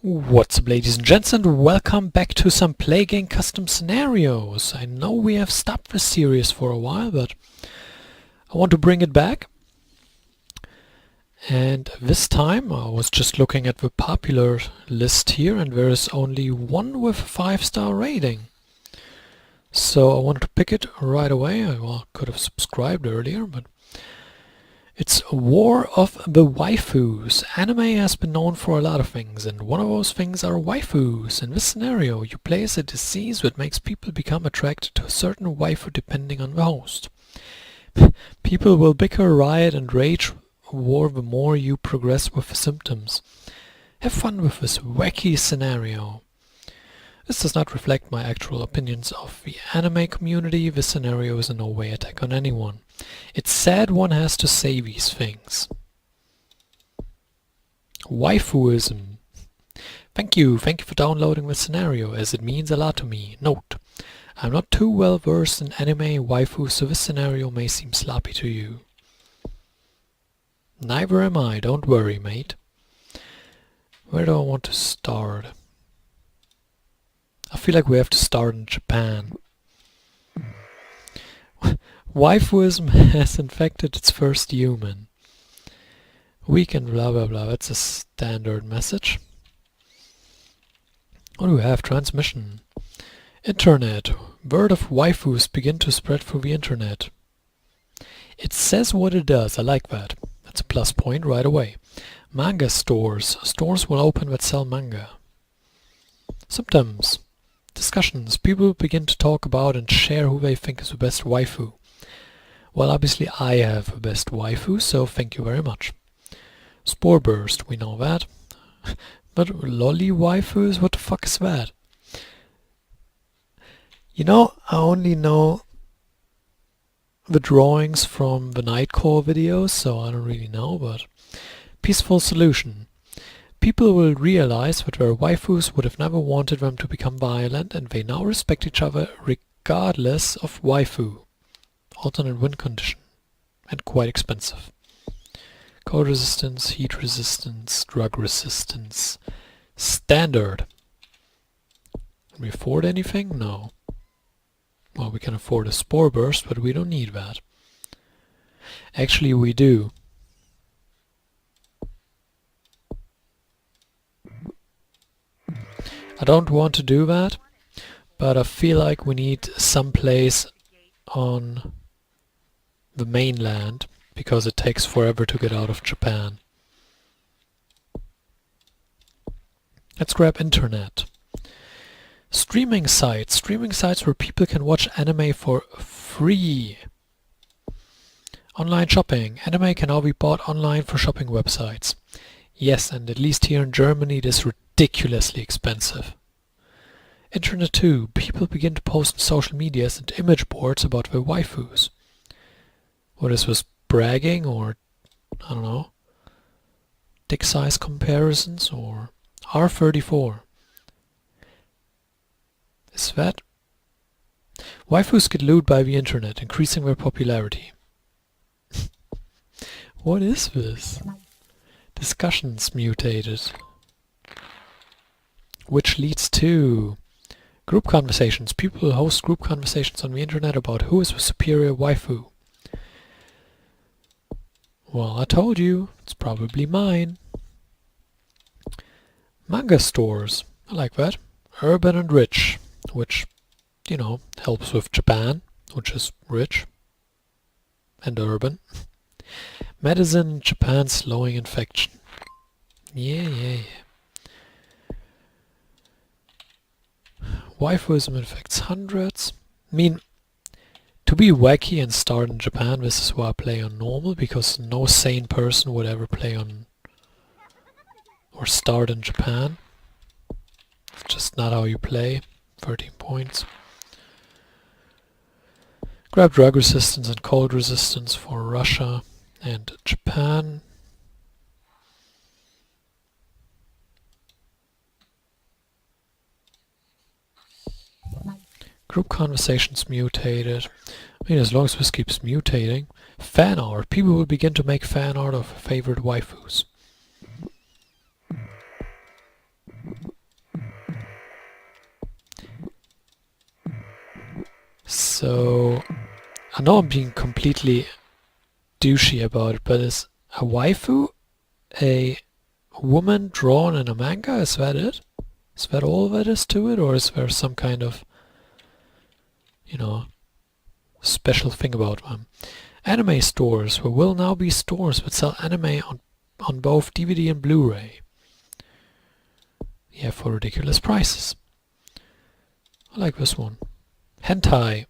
What's up, ladies and gents, and welcome back to some Play Game custom scenarios. I know we have stopped this series for a while, but I want to bring it back. And this time I was just looking at the popular list here, and there is only one with a 5-star rating. So I wanted to pick it right away. I could have subscribed earlier, but it's War of the Waifus. Anime has been known for a lot of things, and one of those things are waifus. In this scenario, you play as a disease that makes people become attracted to a certain waifu depending on the host. People will bicker, riot, and rage war the more you progress with the symptoms. Have fun with this wacky scenario. This does not reflect my actual opinions of the anime community. This scenario is in no way attack on anyone. It's sad one has to say these things. Waifuism. Thank you for downloading the scenario, as it means a lot to me. Note: I'm not too well versed in anime waifu, so this scenario may seem sloppy to you. Neither am I, don't worry, mate. Where do I want to start? I feel like we have to start in Japan. Waifuism has infected its first human. Weak and blah blah blah, that's a standard message. What do we have? Transmission. Internet. Word of waifus begin to spread through the internet. It says what it does, I like that. That's a plus point right away. Manga stores. Stores will open that sell manga. Symptoms. Discussions. People begin to talk about and share who they think is the best waifu. Well, obviously I have the best waifu, so thank you very much. Spore burst, we know that. But lolly waifus, what the fuck is that? You know, I only know the drawings from the Nightcore videos, so I don't really know, but... Peaceful solution. People will realize that their waifus would have never wanted them to become violent, and they now respect each other regardless of waifu. Alternate win condition. And quite expensive. Cold resistance, heat resistance, drug resistance. Standard. Can we afford anything? No. Well, we can afford a spore burst, but we don't need that. Actually, we do. I don't want to do that, but I feel like we need some place on the mainland, because it takes forever to get out of Japan. Let's grab internet. Streaming sites. Streaming sites where people can watch anime for free. Online shopping. Anime can now be bought online for shopping websites. Yes, and at least here in Germany it is ridiculously expensive. Internet too. People begin to post on social medias and image boards about their waifus. What is this, bragging, or I don't know, dick size comparisons, or R34? Is that? Waifus get looted by the internet, increasing their popularity. What is this? Discussions mutated. Which leads to group conversations. People host group conversations on the internet about who is the superior waifu. Well, I told you, it's probably mine. Manga stores. I like that. Urban and rich, which, you know, helps with Japan, which is rich and urban. Medicine, Japan slowing infection. Yeah. Waifuism infects hundreds. I mean, to be wacky and start in Japan, this is why I play on normal, because no sane person would ever play on or start in Japan. It's just not how you play. 13 points. Grab drug resistance and cold resistance for Russia and Japan. Group conversations mutated. I mean, as long as this keeps mutating. Fan art. People will begin to make fan art of favorite waifus. So I know I'm being completely douchey about it, but is a waifu a woman drawn in a manga? Is that it? Is that all that is to it, or is there some kind of, you know, special thing about them? Anime stores. There will now be stores that sell anime on both DVD and Blu-ray. Yeah, for ridiculous prices. I like this one. Hentai.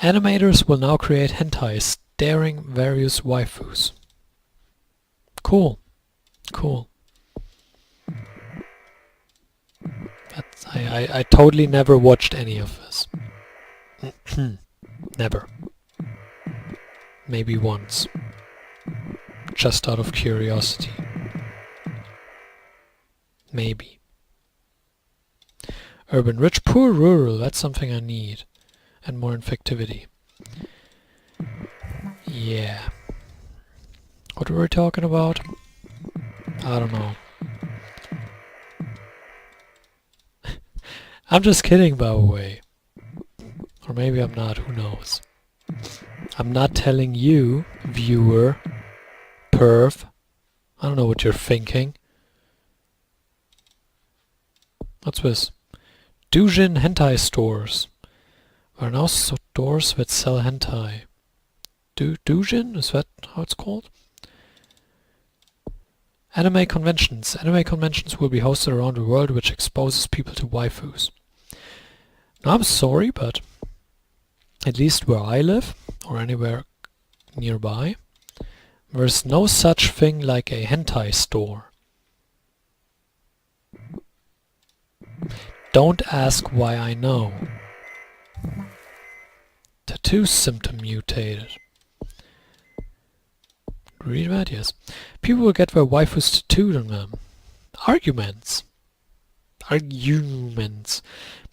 Animators will now create hentai starring various waifus. Cool. Cool. I totally never watched any of this. Never. Maybe once. Just out of curiosity. Maybe. Urban rich, poor rural, that's something I need. And more infectivity. Yeah. What were we talking about? I don't know. I'm just kidding, by the way. Or maybe I'm not, who knows. I'm not telling you, viewer, perv. I don't know what you're thinking. What's this? Doujin hentai stores. There are now stores that sell hentai. Doujin? Is that how it's called? Anime conventions. Anime conventions will be hosted around the world, which exposes people to waifus. Now, I'm sorry, but at least where I live, or anywhere nearby, there's no such thing like a hentai store. Don't ask why I know. Tattoo symptom mutated. Read that? Yes. People will get their waifus tattooed on them. Arguments.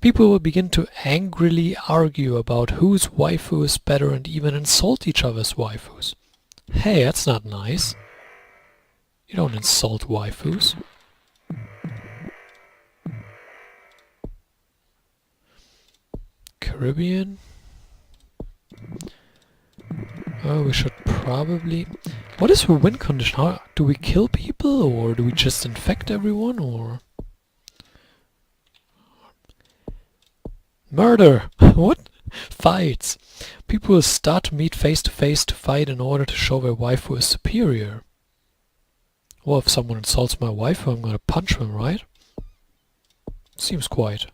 People will begin to angrily argue about whose waifu is better and even insult each other's waifus. Hey, that's not nice. You don't insult waifus. Caribbean? Oh, we should probably... What is the win condition? How, do we kill people, or do we just infect everyone, or... Murder! What? Fights. People will start to meet face to face to fight in order to show their waifu is superior. Well, if someone insults my waifu, I'm gonna punch them, right? Seems quite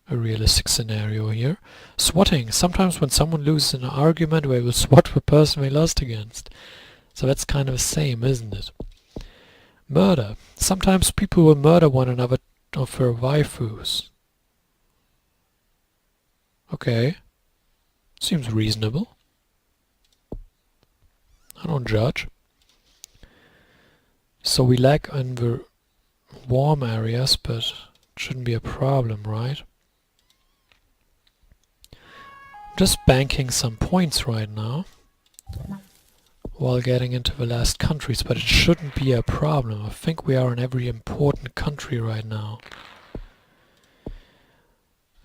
a realistic scenario here. Swatting. Sometimes when someone loses an argument, they will swat the person they lost against. So that's kind of the same, isn't it? Murder. Sometimes people will murder one another of their waifus. Okay. Seems reasonable. I don't judge. So we lack in the warm areas, but it shouldn't be a problem, right? Just banking some points right now while getting into the last countries, but it shouldn't be a problem. I think we are in every important country right now.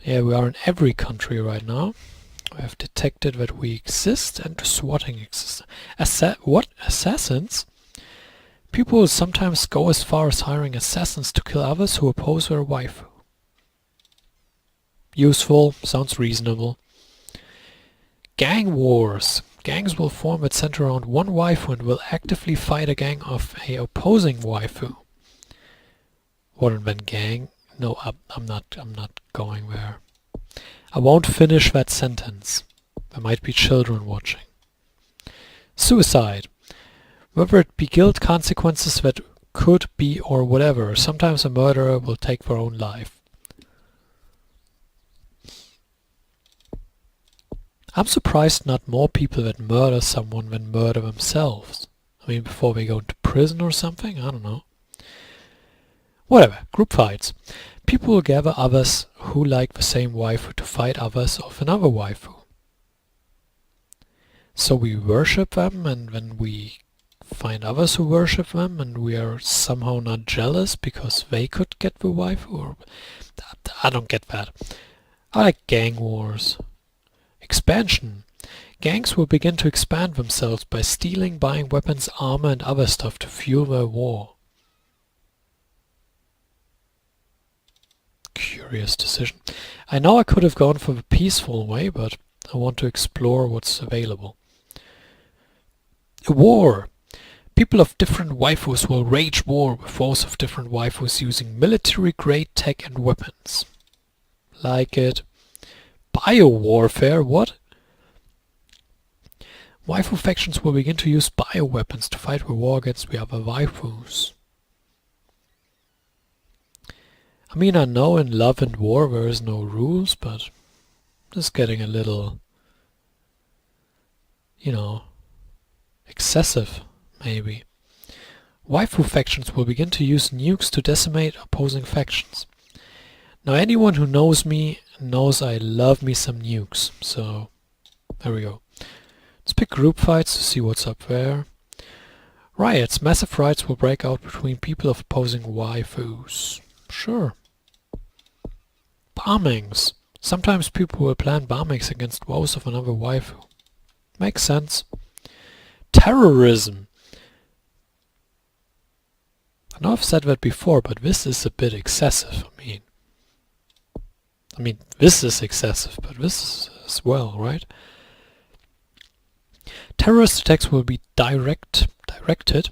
Yeah, we are in every country right now. We have detected that we exist and the swatting exists. What? Assassins? People will sometimes go as far as hiring assassins to kill others who oppose their waifu. Useful, sounds reasonable. Gang wars. Gangs will form that center around one waifu and will actively fight a gang of a opposing waifu. What and then gang? No, I'm not going there. I won't finish that sentence. There might be children watching. Suicide. Whether it be guilt, consequences that could be or whatever, sometimes a murderer will take their own life. I'm surprised not more people that murder someone than murder themselves. I mean, before they go into prison or something? I don't know. Whatever. Group fights. People will gather others who like the same waifu to fight others of another waifu. So we worship them, and then we find others who worship them and we are somehow not jealous because they could get the waifu? Or I don't get that. I like gang wars. Expansion. Gangs will begin to expand themselves by stealing, buying weapons, armor and other stuff to fuel their war. Curious decision. I know I could have gone for the peaceful way, but I want to explore what's available. A war. People of different waifus will wage war with those of different waifus using military-grade tech and weapons. Like it. Biowarfare? What? Waifu factions will begin to use bioweapons to fight the war against the other waifus. I mean, I know in love and war there is no rules, but this is getting a little, you know, excessive, maybe. Waifu factions will begin to use nukes to decimate opposing factions. Now anyone who knows me knows I love me some nukes, so there we go. Let's pick group fights to see what's up there. Riots. Massive riots will break out between people of opposing waifus. Sure. Bombings. Sometimes people will plan bombings against those of another waifu. Makes sense. Terrorism. I know I've said that before, but this is a bit excessive. I mean, this is excessive, but this as well, right? Terrorist attacks will be directed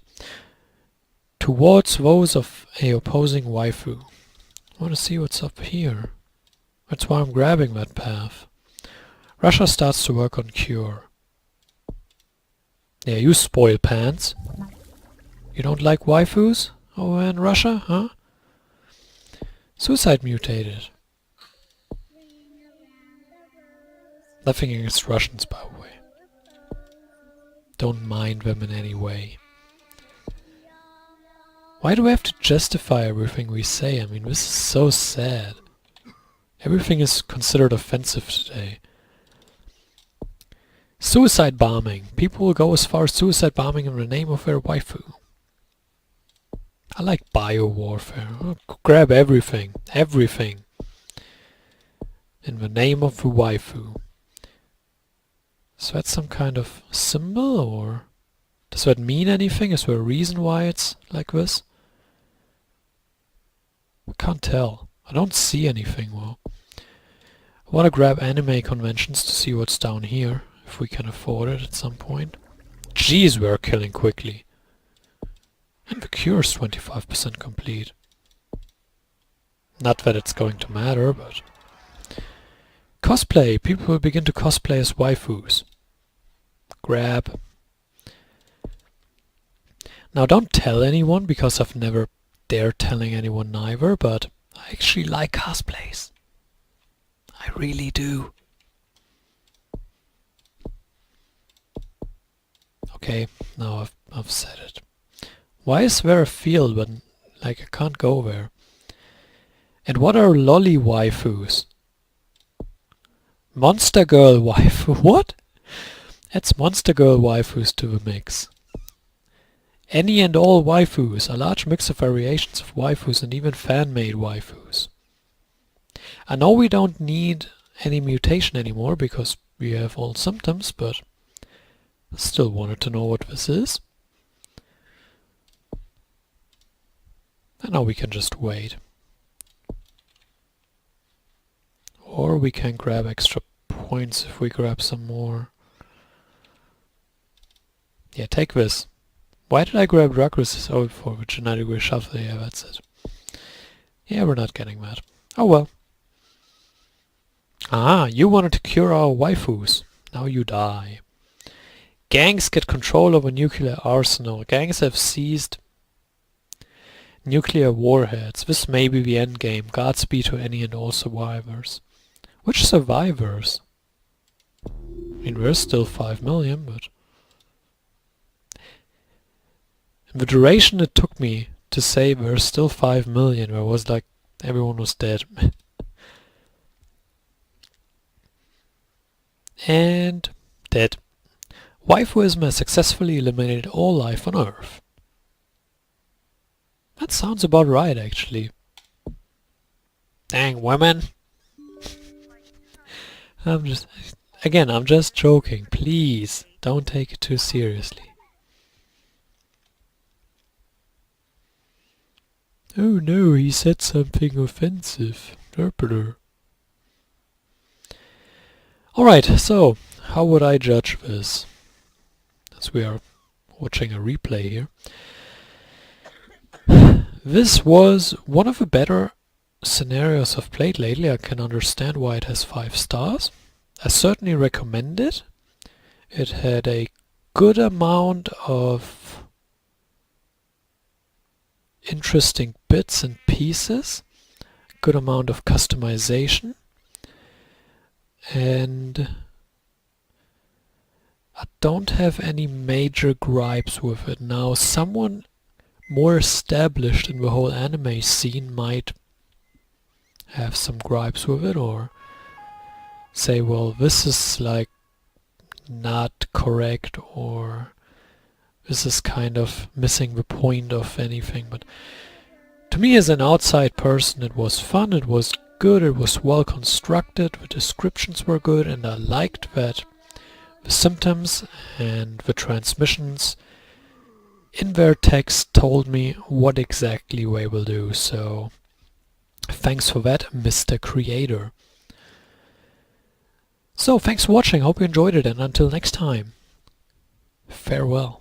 towards those of a opposing waifu. I want to see what's up here. That's why I'm grabbing that path. Russia starts to work on cure. Yeah, you spoil pants. You don't like waifus over in Russia, huh? Suicide mutated. Nothing against Russians, by the way. Don't mind them in any way. Why do we have to justify everything we say? I mean, this is so sad. Everything is considered offensive today. Suicide bombing. People will go as far as suicide bombing in the name of their waifu. I like biowarfare. I'll grab everything. Everything. In the name of the waifu. Is that some kind of symbol, or does that mean anything? Is there a reason why it's like this? I can't tell. I don't see anything, well. I want to grab anime conventions to see what's down here, if we can afford it at some point. Jeez, we're killing quickly. And the cure is 25% complete. Not that it's going to matter, but... Cosplay. People will begin to cosplay as waifus. Grab. Now don't tell anyone, because I've never dared telling anyone neither, but I actually like cosplays. I really do. Okay, now I've said it. Why is there a field when, like, I can't go there? And what are lolly waifus? Monster Girl waifu. What? Adds Monster Girl waifus to the mix. Any and all waifus, a large mix of variations of waifus and even fan-made waifus. I know we don't need any mutation anymore because we have all symptoms, but I still wanted to know what this is. And now we can just wait. Or we can grab extra points if we grab some more. Yeah, take this. Why did I grab drug resist? Oh, for the genetic reshuffle. Yeah, that's it. Yeah, we're not getting that. Oh well. Ah, you wanted to cure our waifus. Now you die. Gangs get control over nuclear arsenal. Gangs have seized nuclear warheads. This may be the end game. Godspeed to any and all survivors. Which survivors? I mean, there's still 5 million, but... In the duration it took me to say there's still 5 million, where it was like everyone was dead. And dead. Waifuism has successfully eliminated all life on Earth. That sounds about right, actually. Dang, women! I'm just joking. Please, don't take it too seriously. Oh no, he said something offensive. Derpeder. Alright, so, how would I judge this? As we are watching a replay here. This was one of the better scenarios I've played lately. I can understand why it has 5 stars. I certainly recommend it. It had a good amount of interesting bits and pieces, good amount of customization, and I don't have any major gripes with it. Now, someone more established in the whole anime scene might have some gripes with it, or say, well, this is like not correct, or this is kind of missing the point of anything. But to me, as an outside person, it was fun, it was good, it was well constructed, the descriptions were good, and I liked that the symptoms and the transmissions in their text told me what exactly they will do. So thanks for that, Mr. Creator. So thanks for watching, hope you enjoyed it, and until next time, farewell.